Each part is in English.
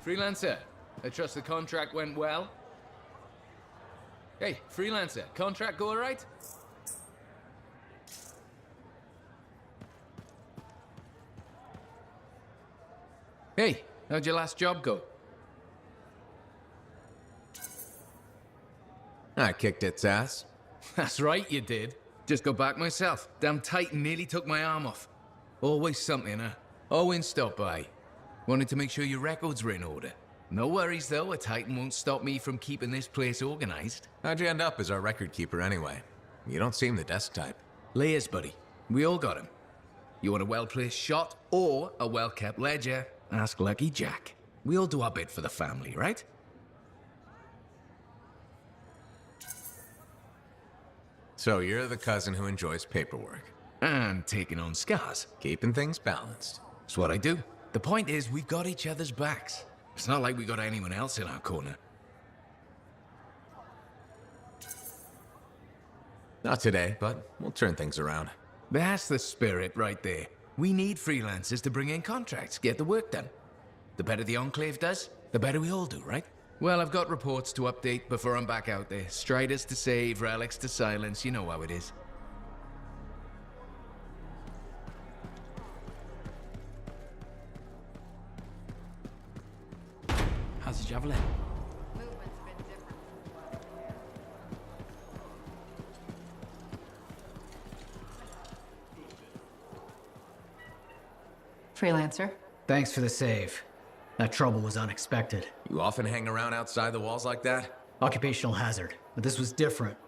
Freelancer, I trust the contract went well? Hey, Freelancer, contract go alright? Hey, how'd your last job go? I kicked its ass. That's right, you did. Just got back myself. Damn Titan nearly took my arm off. Always something, huh? Owen stopped by. Wanted to make sure your records were in order. No worries, though. A Titan won't stop me from keeping this place organized. How'd you end up as our record keeper anyway? You don't seem the desk type. Layers, buddy. We all got him. You want a well-placed shot or a well-kept ledger? Ask Lucky Jack. We all do our bit for the family, right? So you're the cousin who enjoys paperwork. And taking on scars. Keeping things balanced. It's what I do. The point is, we've got each other's backs. It's not like we got anyone else in our corner. Not today, but we'll turn things around. That's the spirit right there. We need freelancers to bring in contracts, get the work done. The better the Enclave does, the better we all do, right? Well, I've got reports to update before I'm back out there. Striders to save, relics to silence, you know how it is. How's the javelin? Movement's been different. Freelancer. Thanks for the save. That trouble was unexpected. You often hang around outside the walls like that? Occupational hazard. But this was different.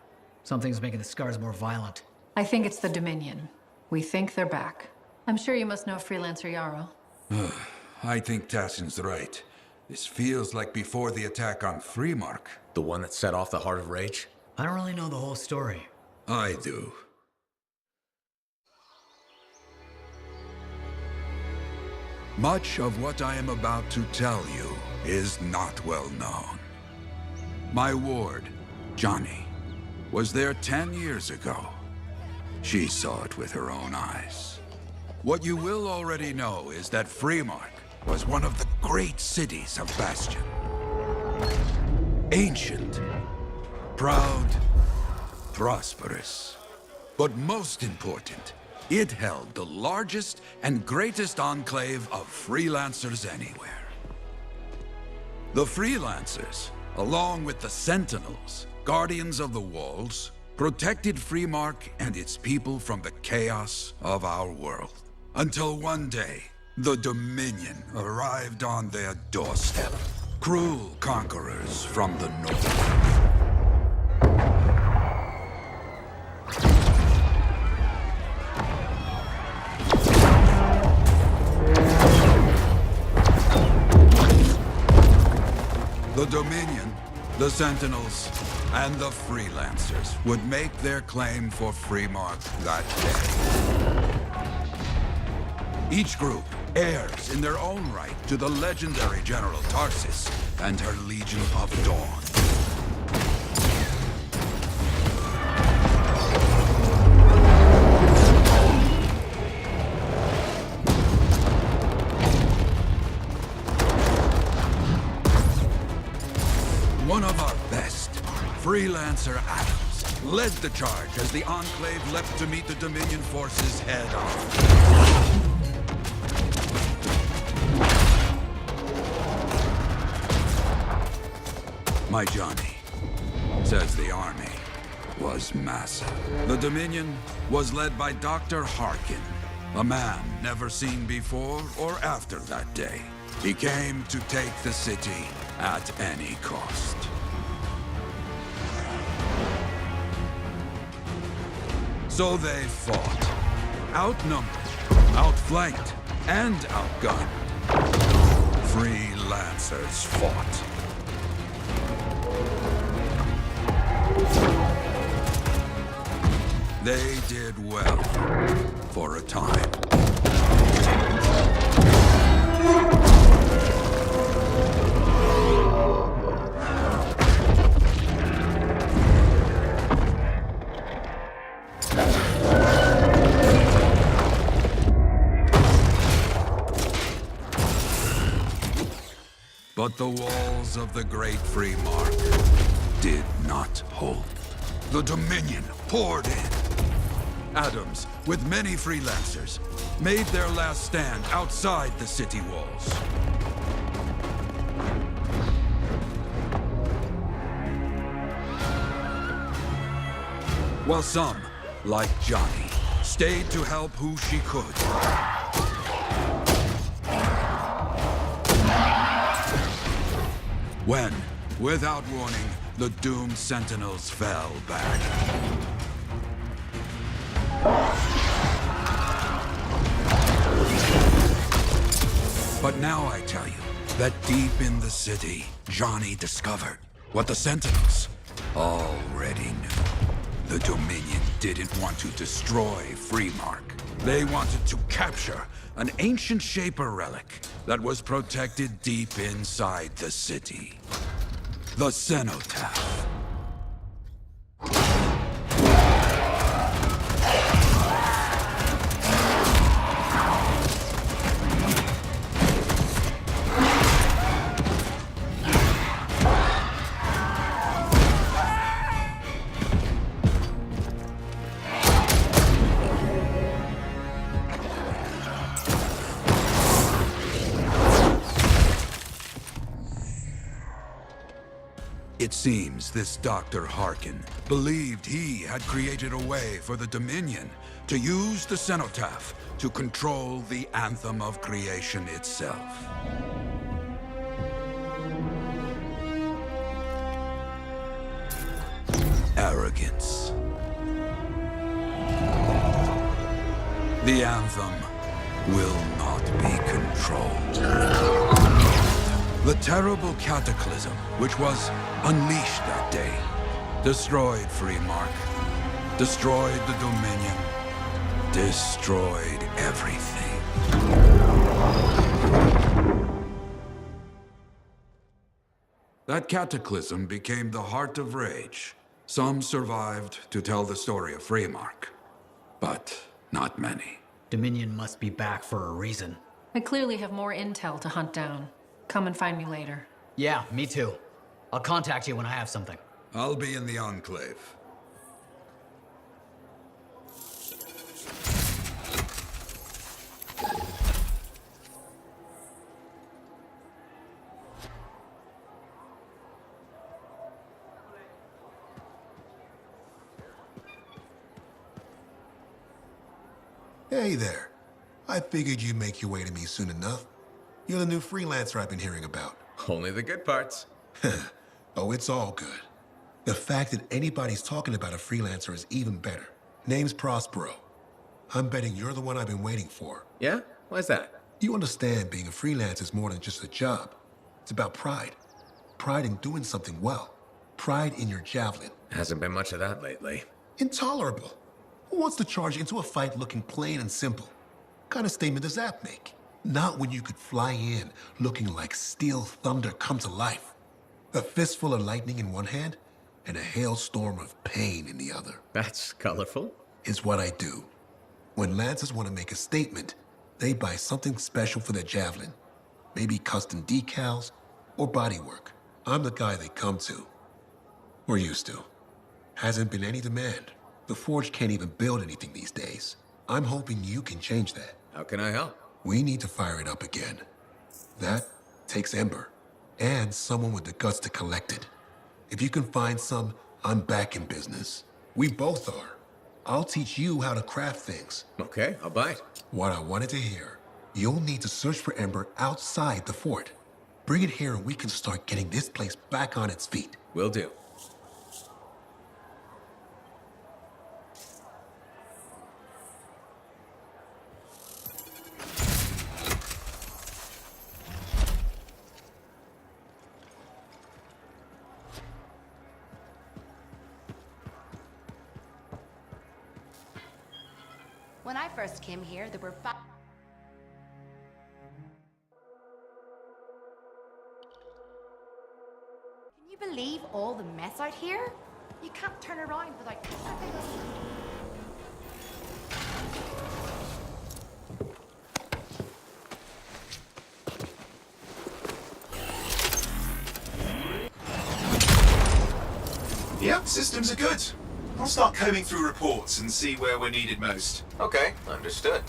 Something's making the scars more violent. I think it's the Dominion. We think they're back. I'm sure you must know Freelancer Yarrow. I think Tassin's right. This feels like before the attack on Freemark. The one that set off the Heart of Rage? I don't really know the whole story. I do. Much of what I am about to tell you is not well known. My ward, Johnny, was there 10 years ago. She saw it with her own eyes. What you will already know is that Freemark was one of the great cities of Bastion. Ancient, proud, prosperous. But most important, it held the largest and greatest enclave of freelancers anywhere. The freelancers, along with the Sentinels, guardians of the walls, protected Freemark and its people from the chaos of our world. Until one day, the Dominion arrived on their doorstep. Cruel conquerors from the north. The Dominion, the Sentinels, and the Freelancers would make their claim for Freemark that day. Each group heirs in their own right to the legendary General Tarsis and her Legion of Dawn. One of our best, Freelancer Adams, led the charge as the Enclave leapt to meet the Dominion forces head-on. My Johnny says the army was massive. The Dominion was led by Dr. Harkin, a man never seen before or after that day. He came to take the city at any cost. So they fought, outnumbered, outflanked, and outgunned. Freelancers fought. They did well for a time. But the walls of the Great Free Mark did not hold. The Dominion poured in. Adams, with many freelancers, made their last stand outside the city walls. While some, like Johnny, stayed to help who she could. When, without warning, the doomed sentinels fell back. But now I tell you that deep in the city, Johnny discovered what the sentinels already knew. The Dominion didn't want to destroy Freemark. They wanted to capture an ancient Shaper relic that was protected deep inside the city. The Cenotaph. It seems this Dr. Harkin believed he had created a way for the Dominion to use the Cenotaph to control the Anthem of creation itself. Arrogance. The Anthem will not be controlled. The terrible cataclysm, which was unleashed that day, destroyed Freemark, destroyed the Dominion, destroyed everything. That cataclysm became the heart of rage. Some survived to tell the story of Freemark, but not many. Dominion must be back for a reason. I clearly have more intel to hunt down. Come and find me later. Yeah, me too. I'll contact you when I have something. I'll be in the Enclave. Hey there. I figured you'd make your way to me soon enough. You're the new freelancer I've been hearing about. Only the good parts. Oh, it's all good. The fact that anybody's talking about a freelancer is even better. Name's Prospero. I'm betting you're the one I've been waiting for. Yeah? Why's that? You understand being a freelancer is more than just a job. It's about pride. Pride in doing something well. Pride in your javelin. Hasn't been much of that lately. Intolerable. Who wants to charge into a fight looking plain and simple? What kind of statement does that make? Not when you could fly in looking like steel thunder come to life. A fistful of lightning in one hand and a hailstorm of pain in the other. That's colorful. Is what I do. When Lancers want to make a statement, they buy something special for their javelin. Maybe custom decals or bodywork. I'm the guy they come to. Or used to. Hasn't been any demand. The Forge can't even build anything these days. I'm hoping you can change that. How can I help? We need to fire it up again. That takes Ember, and someone with the guts to collect it. If you can find some, I'm back in business. We both are. I'll teach you how to craft things. Okay, I'll bite. What I wanted to hear, you'll need to search for Ember outside the fort. Bring it here and we can start getting this place back on its feet. Will do. When I first came here, there were five. Can you believe all the mess out here? You can't turn around without. Systems are good. I'll start combing through reports and see where we're needed most. Okay, understood.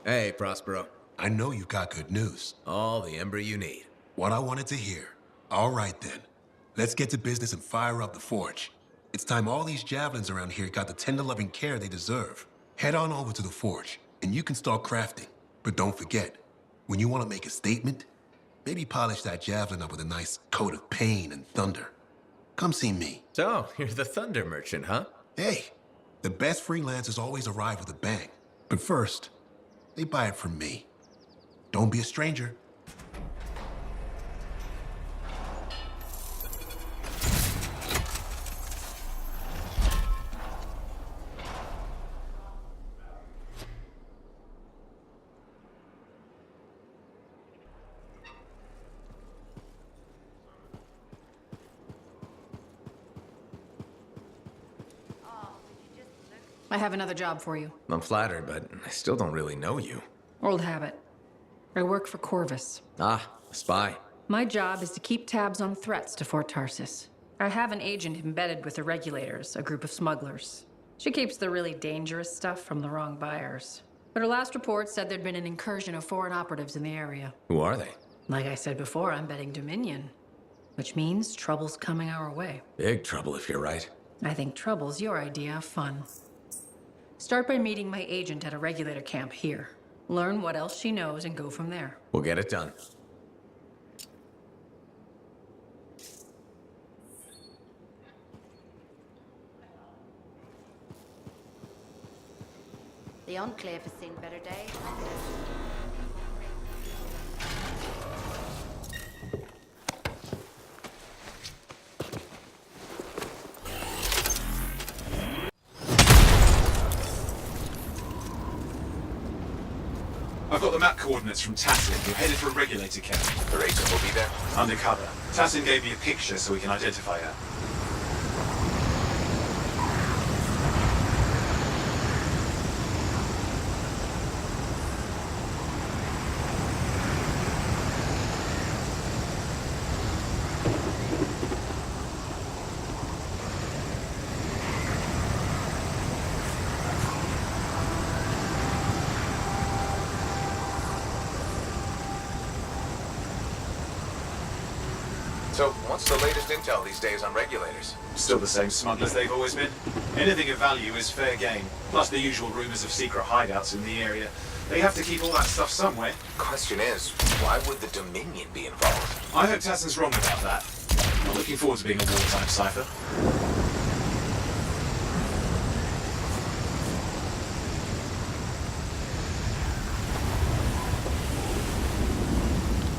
Hey, Prospero. I know you got good news. All the ember you need. What I wanted to hear. All right then. Let's get to business and fire up the forge. It's time all these javelins around here got the tender loving care they deserve. Head on over to the forge, and you can start crafting. But don't forget, when you want to make a statement, maybe polish that javelin up with a nice coat of pain and thunder. Come see me. So, you're the thunder merchant, huh? Hey, the best freelancers always arrive with a bang. But first, they buy it from me. Don't be a stranger. I have another job for you. I'm flattered, but I still don't really know you. Old habit. I work for Corvus. Ah, a spy. My job is to keep tabs on threats to Fort Tarsis. I have an agent embedded with the regulators, a group of smugglers. She keeps the really dangerous stuff from the wrong buyers. But her last report said there'd been an incursion of foreign operatives in the area. Who are they? Like I said before, I'm betting Dominion. Which means trouble's coming our way. Big trouble if you're right. I think trouble's your idea of fun. Start by meeting my agent at a regulator camp here. Learn what else she knows and go from there. We'll get it done. The Enclave has seen better days. I've got the map coordinates from Tassin. We're headed for a regulator camp. The agent will be there. Undercover. Tassin gave me a picture so we can identify her. So, what's the latest intel these days on regulators? Still the same smugglers they've always been. Anything of value is fair game. Plus the usual rumors of secret hideouts in the area. They have to keep all that stuff somewhere. Question is, why would the Dominion be involved? I hope Tassin's wrong about that. I'm looking forward to being a wartime cipher.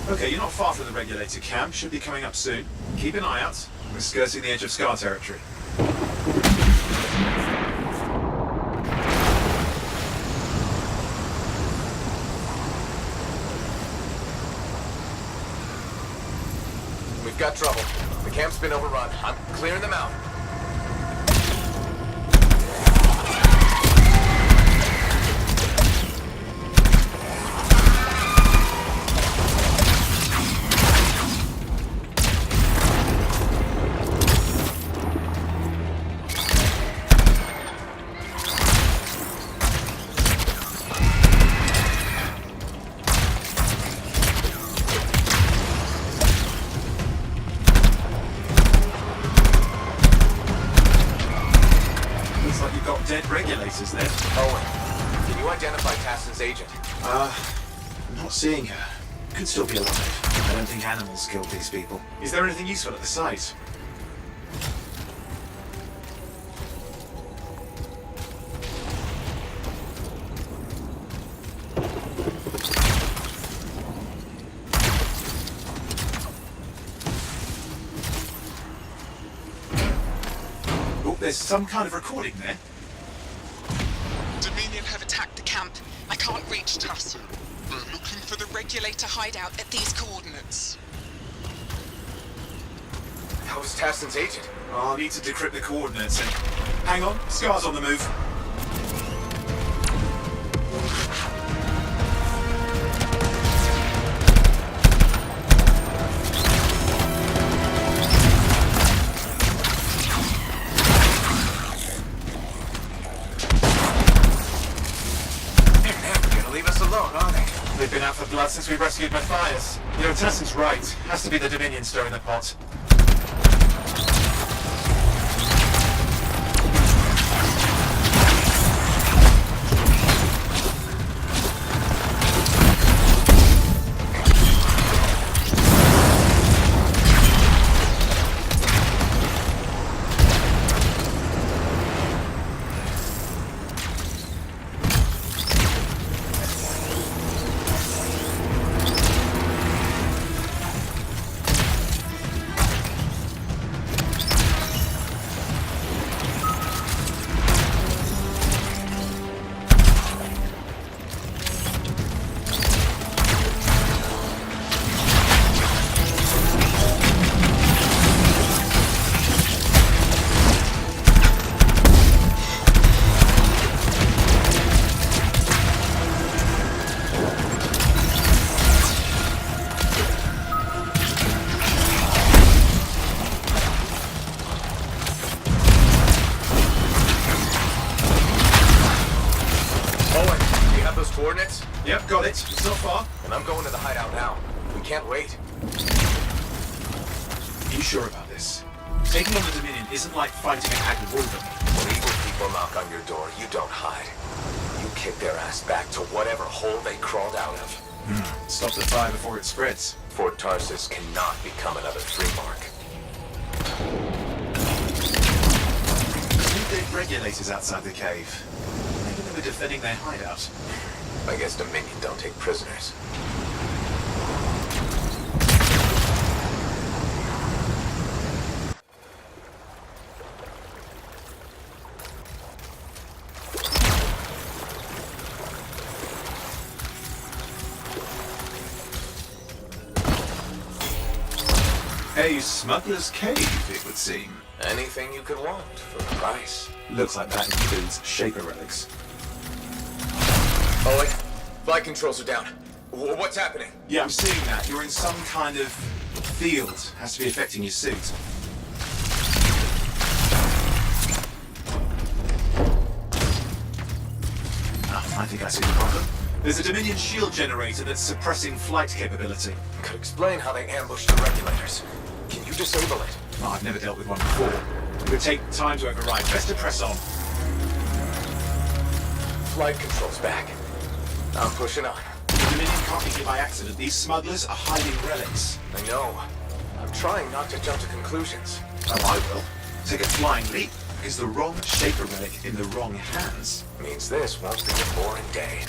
Okay, you're not far from the regulator camp. Should be coming up soon. Keep an eye out. We're skirting the edge of Scar territory. We've got trouble. The camp's been overrun. I'm clearing them out. Dead regulators then. Owen, can you identify Tassin's agent? I'm not seeing her. Could still be alive. I don't think animals killed these people. Is there anything useful at the site? Oh, there's some kind of recording there. Dominion have attacked the camp. I can't reach Tassin. We're looking for the regulator hideout at these coordinates. How was Tassin's agent? I'll need to decrypt the coordinates and... Hang on, Scar's on the move. They've been out for blood since we rescued Matthias. You know, Tassin's right. Has to be the Dominion stirring the pot. Coordinates? Yep, got it. So far. And I'm going to the hideout now. We can't wait. Are you sure about this? Taking on the Dominion isn't like fighting a haggard wolf. When evil people knock on your door, you don't hide. You kick their ass back to whatever hole they crawled out of. Stop the fire before it spreads. Fort Tarsus cannot become another free mark. Two dead regulators outside the cave. Maybe they were defending their hideout. I guess Dominion don't take prisoners. A smuggler's cave, it would seem. Anything you could want for a price. Looks like that includes Shaper relics. Owen, flight controls are down. What's happening? Yeah, I'm seeing that. You're in some kind of field. Has to be affecting your suit. I think I see the problem. There's a Dominion shield generator that's suppressing flight capability. Could explain how they ambushed the regulators. Can you disable it? Oh, I've never dealt with one before. It would take time to override. Best to press on. Flight control's back. I'm pushing on. The Dominion can't be here by accident. These smugglers are hiding relics. I know. I'm trying not to jump to conclusions. Oh, I will. Take a flying leap. Is the wrong Shaper relic in the wrong hands? Means this won't be a boring day.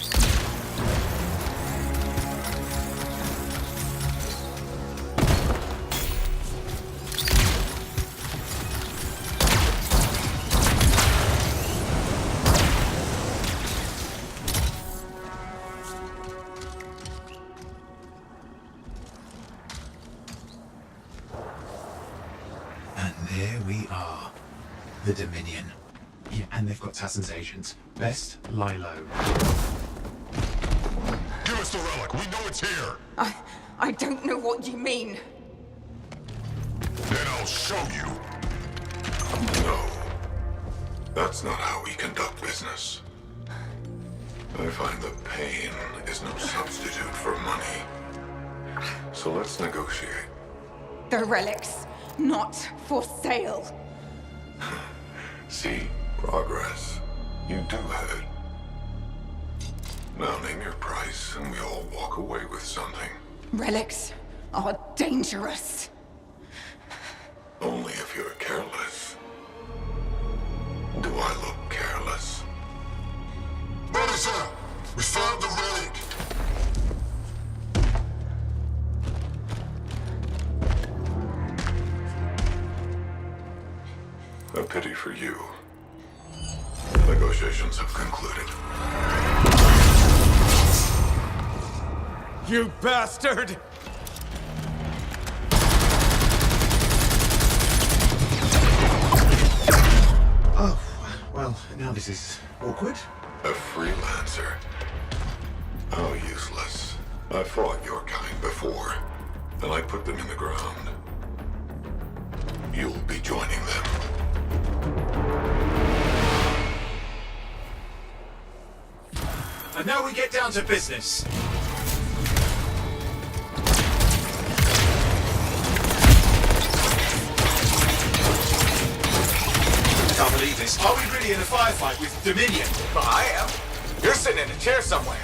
And there we are. The Dominion. Yeah, and they've got Tassin's agents. Best lie low. Give us the relic. We know it's here. I don't know what you mean. Then I'll show you. No. That's not how we conduct business. I find that pain is no substitute for money. So let's negotiate. The relics, not for sale. See, progress. You do have it. Now name your price and we all walk away with something. Relics are dangerous. Only if you're careless. Do I look careless? Monitor! We found the relic! A pity for you. Negotiations have concluded. You bastard! Oh, well, now this is awkward. A freelancer. How useless. I fought your kind before, and I put them in the ground. You'll be joining them. And now we get down to business. I can't believe this. Are we really in a firefight with Dominion? Well, I am. You're sitting in a chair somewhere.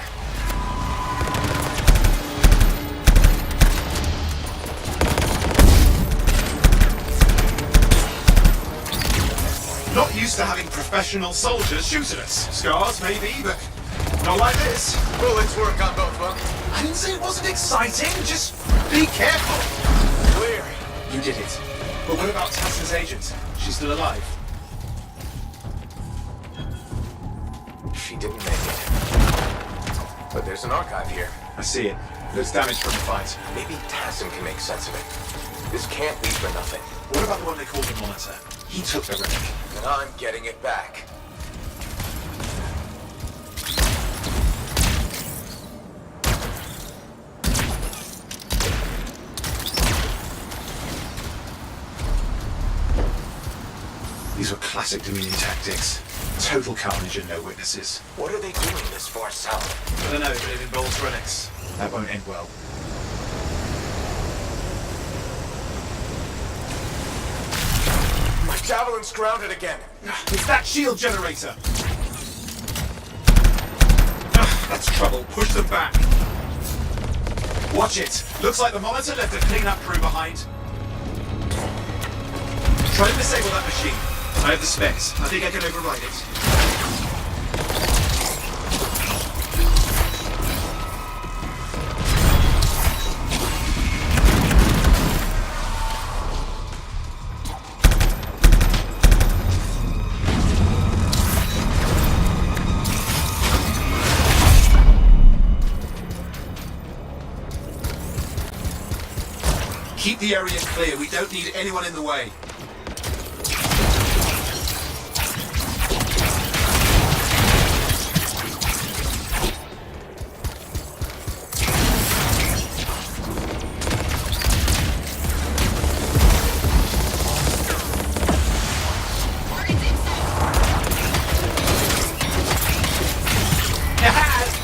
Not used to having professional soldiers shoot at us. Scars, maybe, but not like this. Bullets work on both of them. I didn't say it wasn't exciting. Just be careful. Clear. You did it. But what about Tassin's agent? She's still alive. She didn't make it. But there's an archive here. I see it. There's damage from the fight. Maybe Tassin can make sense of it. This can't be for nothing. What about the one they called the Monitor? He took the relic. And I'm getting it back. These were classic Dominion tactics. Total carnage and no witnesses. What are they doing this for, Sal? I don't know, but it involves relics. That won't end well. My javelin's grounded again. It's that shield generator! That's trouble. Push them back. Watch it. Looks like the Monitor left a cleanup crew behind. Try to disable that machine. I have the specs. I think I can override it. Keep the area clear. We don't need anyone in the way.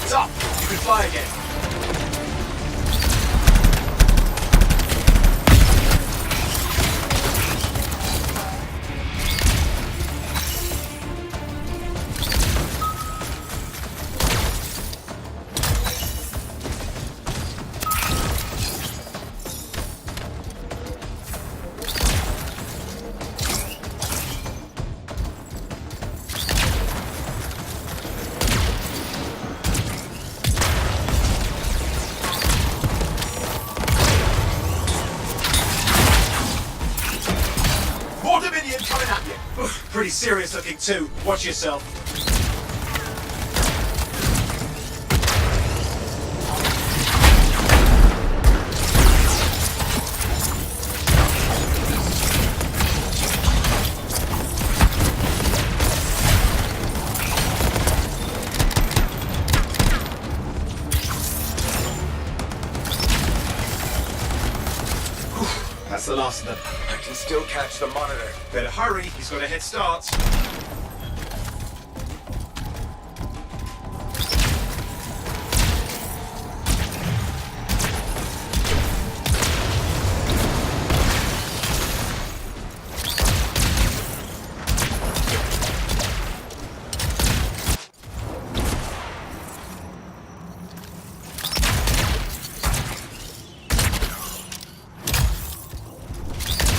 It's up. You can fly again. pretty serious looking too. Watch yourself. That's the last of them. I can still catch the monitor. Better hurry, he's got a head start.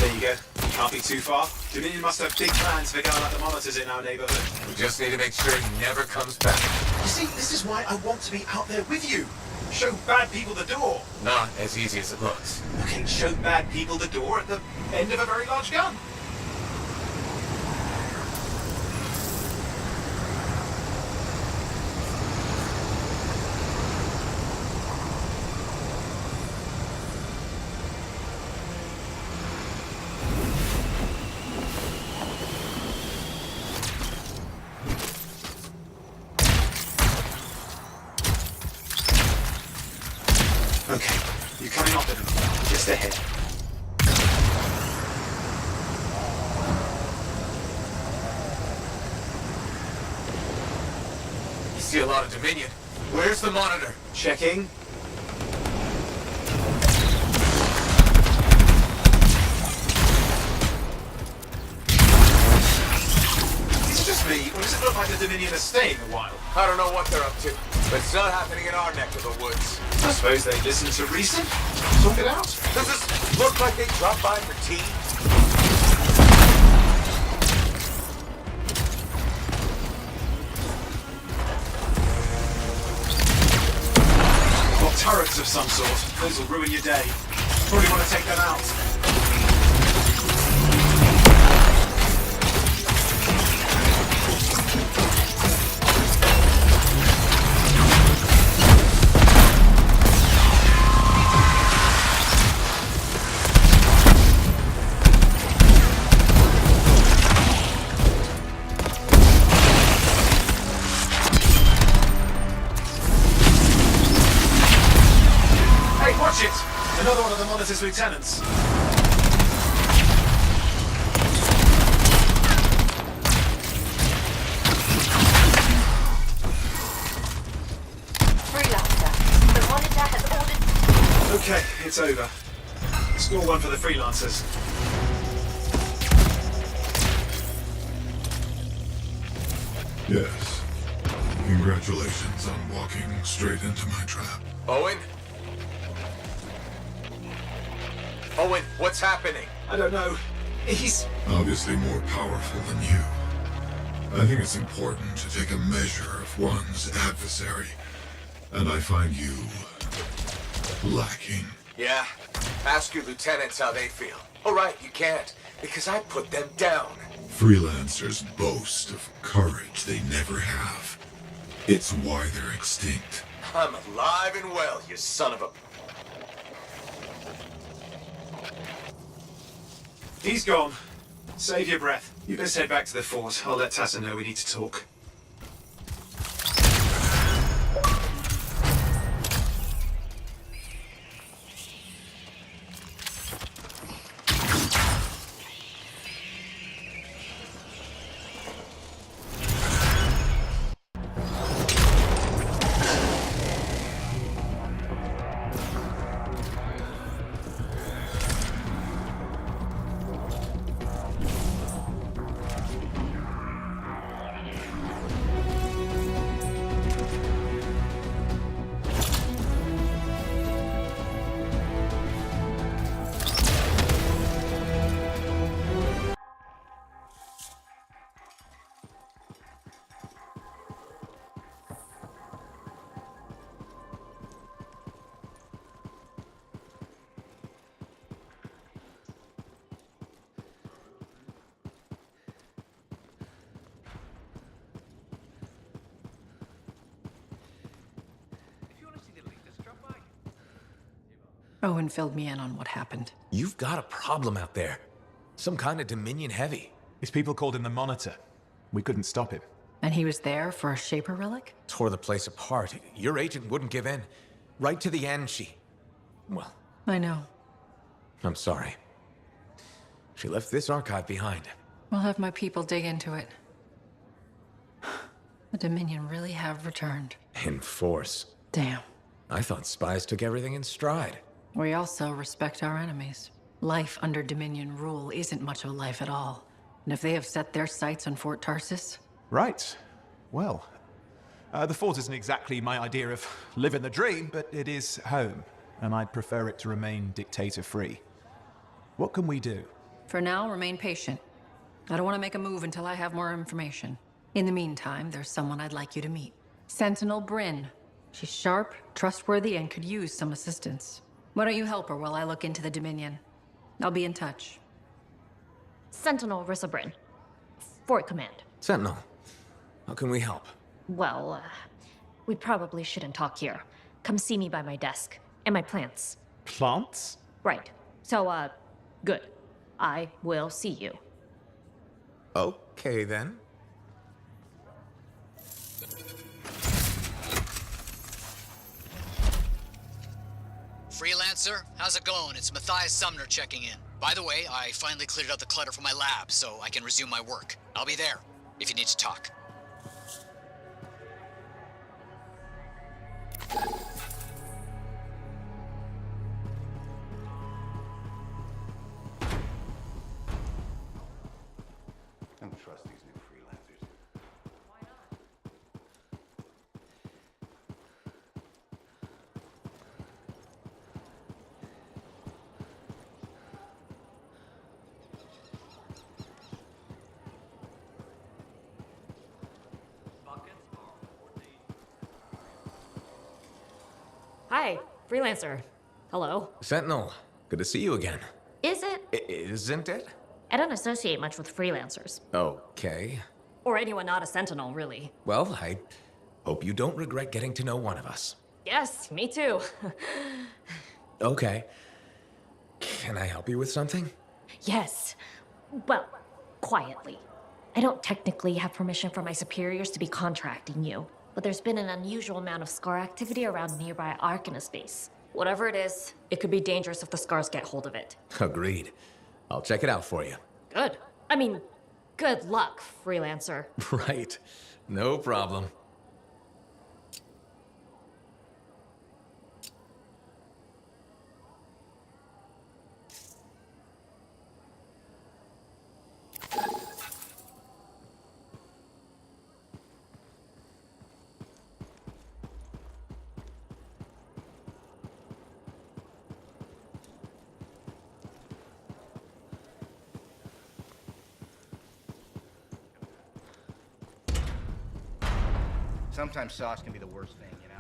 There you go. Can't be too far. Dominion must have big plans for going like the monitors in our neighborhood. We just need to make sure he never comes back. You see, this is why I want to be out there with you. Show bad people the door. Not as easy as it looks. Okay, show bad people the door at the end of a very large gun. Okay, you're coming off of them. Just ahead. You see a lot of Dominion. Where's the monitor? Checking. It's just me, or does it look like the Dominion are staying a while? I don't know what they're up to, but it's not happening in our neck of the woods. I suppose they listen to reason. Talk it out. Does this look like they dropped by for tea? Got turrets of some sort. Those will ruin your day. Probably want to take them out. Watch it! Another one of the monitor's lieutenants. Freelancer, the monitor has ordered... Okay, it's over. Score one for the freelancers. Yes. Congratulations on walking straight into my trap. Owen? Owen, what's happening? I don't know. He's... Obviously more powerful than you. I think it's important to take a measure of one's adversary. And I find you... lacking. Yeah? Ask your lieutenants how they feel. Oh, right, you can't, because I put them down. Freelancers boast of courage they never have. It's why they're extinct. I'm alive and well, you son of a... He's gone. Save your breath. You best head back to the fort. I'll let Tassa know we need to talk. Owen filled me in on what happened. You've got a problem out there. Some kind of Dominion heavy. His people called him the Monitor. We couldn't stop him. And he was there for a Shaper relic? Tore the place apart. Your agent wouldn't give in. Right to the end, well, I know. I'm sorry. She left this archive behind. We'll have my people dig into it. The Dominion really have returned. In force. Damn. I thought spies took everything in stride. We also respect our enemies. Life under Dominion rule isn't much of a life at all. And if they have set their sights on Fort Tarsis... Right. Well, the fort isn't exactly my idea of living the dream, but it is home, and I'd prefer it to remain dictator-free. What can we do? For now, remain patient. I don't want to make a move until I have more information. In the meantime, there's someone I'd like you to meet. Sentinel Bryn. She's sharp, trustworthy, and could use some assistance. Why don't you help her while I look into the Dominion? I'll be in touch. Sentinel Rissa Bryn. Fort Command. Sentinel, how can we help? Well, we probably shouldn't talk here. Come see me by my desk. And my plants. Plants? Right. So, good. I will see you. Okay, then. Freelancer, how's it going? It's Matthias Sumner checking in. By the way, I finally cleared out the clutter from my lab, so I can resume my work. I'll be there, if you need to talk. I don't trust these new freelancers. Why not? Hi, freelancer. Hello. Sentinel, good to see you again. Is it? Isn't it? I don't associate much with freelancers. Okay. Or anyone not a sentinel, really. Well, I hope you don't regret getting to know one of us. Yes, me too. Okay. Can I help you with something? Yes. Well, quietly. I don't technically have permission from my superiors to be contracting you, but there's been an unusual amount of scar activity around nearby Arcanist base. Whatever it is, it could be dangerous if the scars get hold of it. Agreed. I'll check it out for you. Good. I mean, good luck, freelancer. Right. No problem. Sometimes sauce can be the worst thing, you know?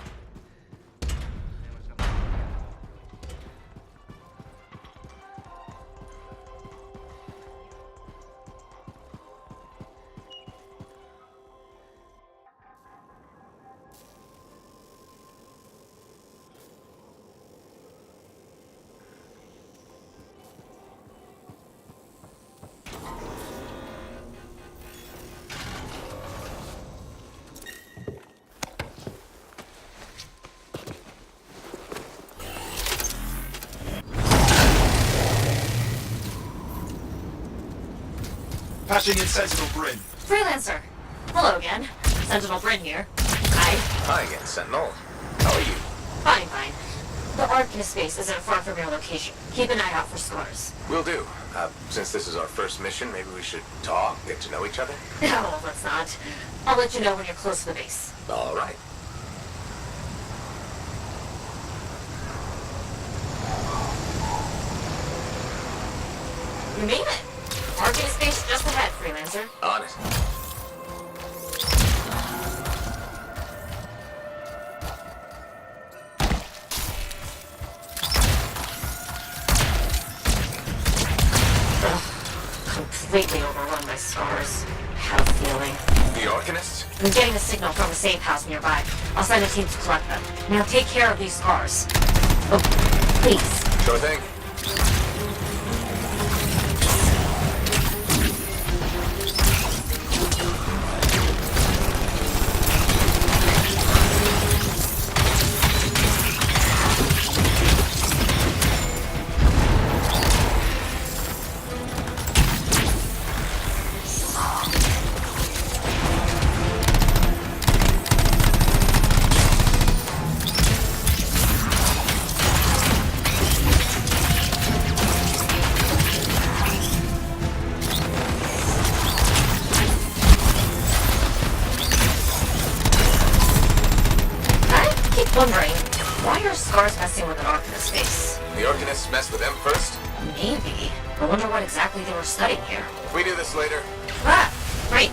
Patching in Sentinel Bryn. Freelancer! Hello again. Sentinel Bryn here. Hi. Hi again, Sentinel. How are you? Fine, fine. The Arcanist base isn't far from your location. Keep an eye out for scars. Will do. Since this is our first mission, maybe we should talk, get to know each other? No, let's not. I'll let you know when you're close to the base. All right. You made it! Arcanist base just ahead, freelancer. On it. Completely overrun by scars. I have a feeling. The Arcanist? I'm getting a signal from a safe house nearby. I'll send a team to collect them. Now take care of these scars. Oh, please. Sure thing. Wondering, why are scars messing with an Arcanist face? The Arcanists messed with them first? Maybe. I wonder what exactly they were studying here. We do this later. Ah! Right.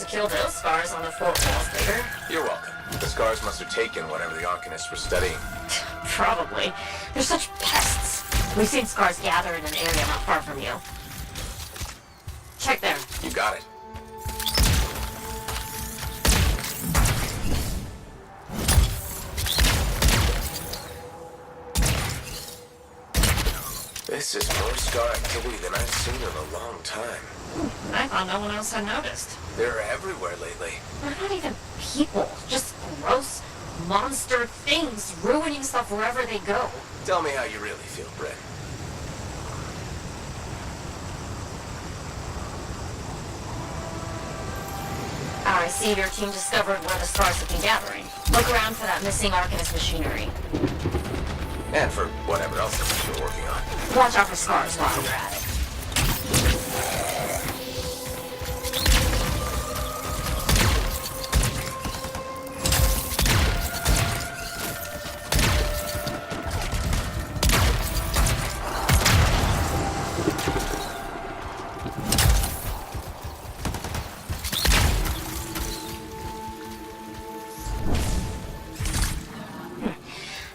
Kill those scars on the fort walls later. You're welcome. The scars must have taken whatever the Arcanists were studying. Probably. They're such pests. We've seen scars gather in an area not far from you. Check there. You got it. This is more scar activity than I've seen in a long time. I thought no one else had noticed. They're everywhere lately. They're not even people. Just gross monster things ruining stuff wherever they go. Tell me how you really feel, Brett. I see your team discovered where the scars have been gathering. Look around for that missing Arcanist machinery. And for whatever else you're working on. Watch out for scars while you're at it.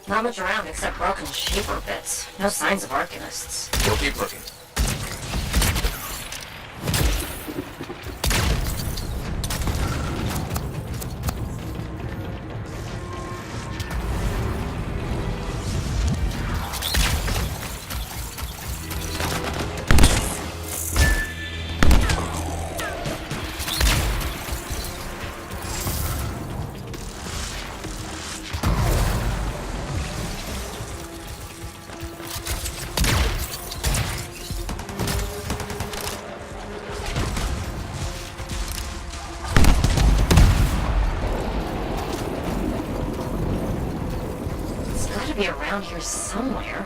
Not much around except broken shaper bits. No signs of Arcanists. We'll keep looking. Be around here somewhere.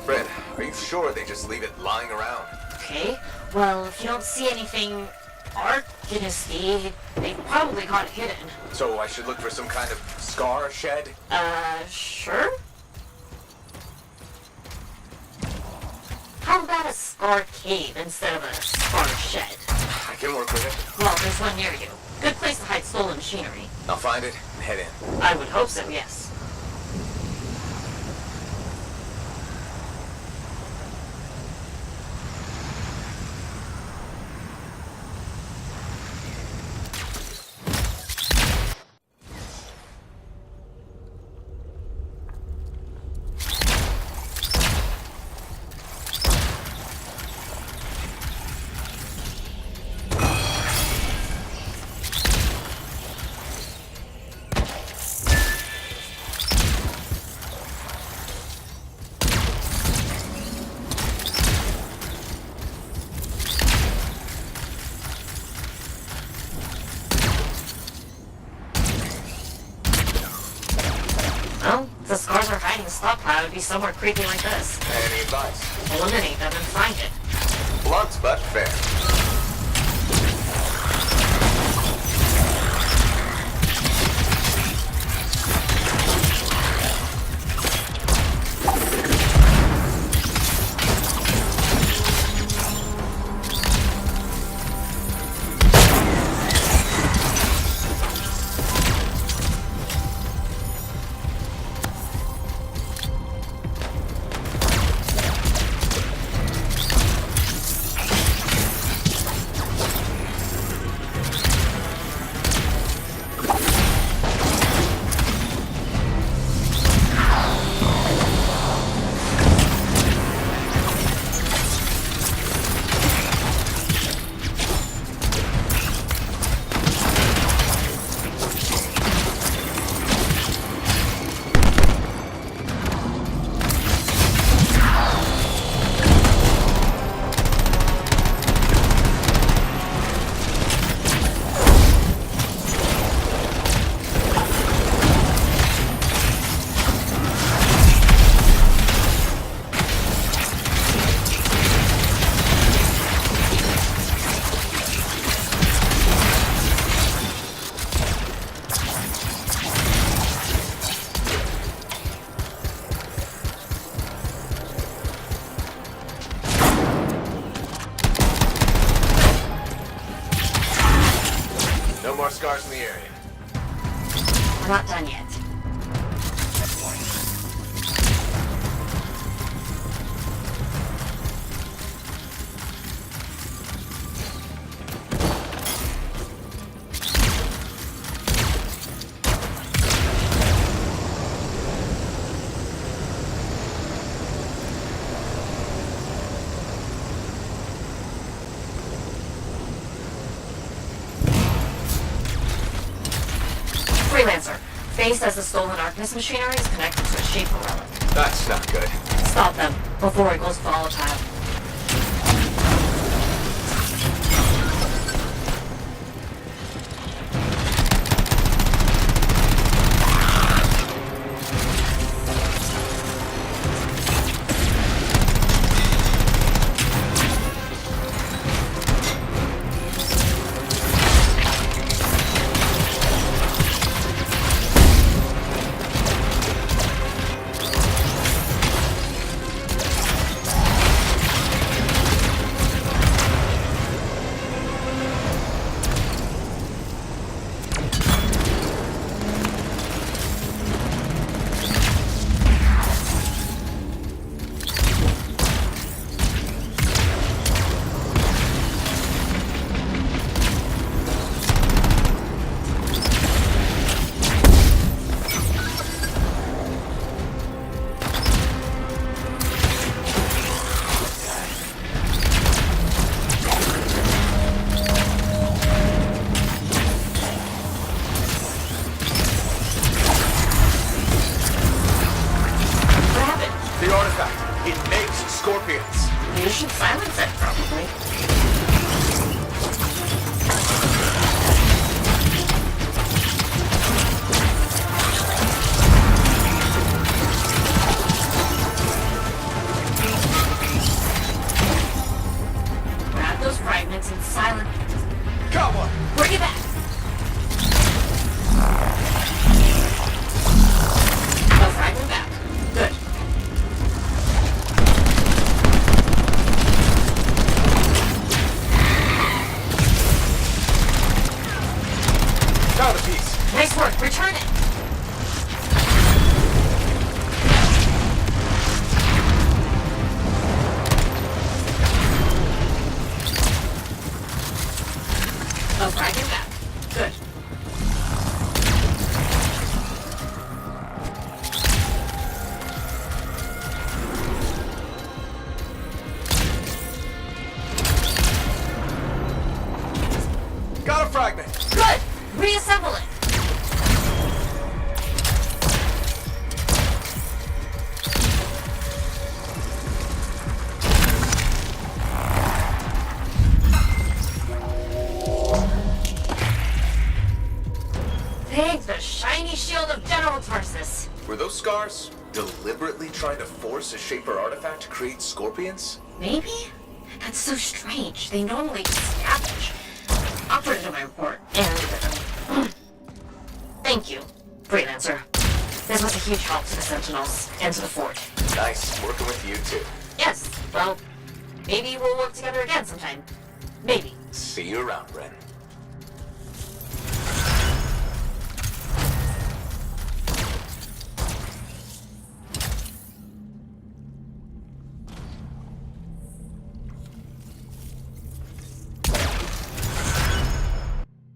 Fred, are you sure they just leave it lying around? Okay, well, if you don't see anything Arcanist-y, they probably got it hidden. So I should look for some kind of scar shed? Sure? How about a scar cave instead of a scar shed? I can work with it. Well, there's one near you. Good place to hide stolen machinery. I'll find it and head in. I would hope so, yes. hiding stockpile would be somewhere creepy like this. Any advice? Eliminate them and find it. Blunt but fair. No more scars in the area. We're not done yet. Freelancer. Faye says the stolen Arcanist machinery is connected to a Shaper relic. That's not good. Stop them before it goes volatile. You should silence it, probably. Grab those fragments and silence. Got one! Bring it back! A fragment back. Good. Found a piece. Nice work. Return it. A fragment back. Good. Got a fragment. Good. Reassemble it. Thanks, the shiny shield of General Tarsus. Were those scars Deliberately trying to force a Shaper artifact to create scorpions? Maybe? That's so strange. They normally establish. I'll put it in my report. And, thank you, Freelancer. This was a huge help to the Sentinels and to the fort. Nice working with you too. Yes, well, maybe we'll work together again sometime. Maybe. See you around, Ren.